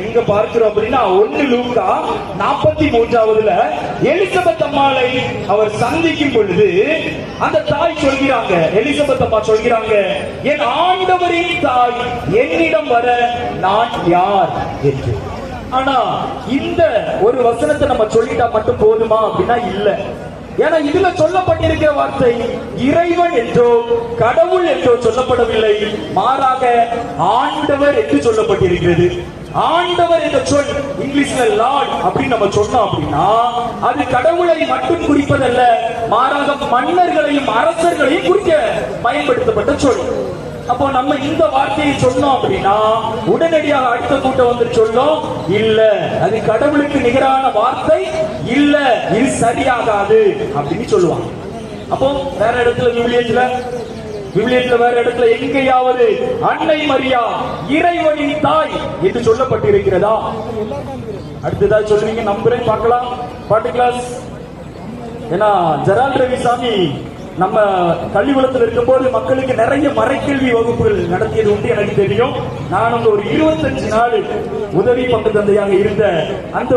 எங்க பார்க்கிறோம் அப்படின்னா 1 லூக்கா 43வது எலிசபெத் அம்மாளை அவர் சந்திக்கும் பொழுது அந்த தாய் சொல்கிறாங்க, எலிசபெத் அம்மா சொல்கிறாங்க, என் ஆண்டவரின் தாய் என்னிடம் வர நான் யார் என்று. ஆனா இந்த ஒரு வசனத்தை நம்ம சொல்லிட்டா மட்டும் போதுமா அப்படின்னா இல்ல. ஏன்னா இதுல சொல்லப்பட்டிருக்கிற வார்த்தை இறைவன் என்றோ கடவுள் என்றோ சொல்லப்படவில்லை, மாறாக ஆண்டவர் என்று சொல்லப்பட்டிருக்கிறது. ஆண்டவர் என்ற சொல் இங்கிலீஷ்ல லார்ட் அப்படின்னு நம்ம சொன்னோம் அப்படின்னா அது கடவுளை மட்டும் குறிப்பதல்ல, மாறாக மன்னர்களையும் அரசர்களையும் குறிக்க பயன்படுத்தப்பட்ட சொல். அப்போ நம்ம இந்த வார்த்தையை சொன்னோம் அப்படின்னா உடனடியாக அடுத்த கூட்டம் வந்து சொல்லும், இல்ல அது கடவுளுக்கு நிகரான வார்த்தை இல்ல, இது சரியாகாது அப்படின்னு சொல்லுவாங்க. அப்போ வேற இடத்துல விவிலியத்துல வேற இடத்துல எங்கேயாவது அன்னை மரியா இறைவனின் தாய் என்று சொல்லப்பட்டிருக்கிறதா? அடுத்ததா சொல்லுவீங்க, நம்புறேன், பார்க்கலாம். பாட்டு கிளாஸ். ஏன்னா ஜெரால்ட் ரவிசாமி நம்ம கல்விக்குளத்தில் இருக்கும் போது மக்களுக்கு நிறைய மறைக்கல்வி வகுப்புகள் நடத்தியது உண்டு, எனக்கு தெரியும். நான் ஒரு 25 நாள் உதவி பங்கு தந்தையாக இருந்த அந்த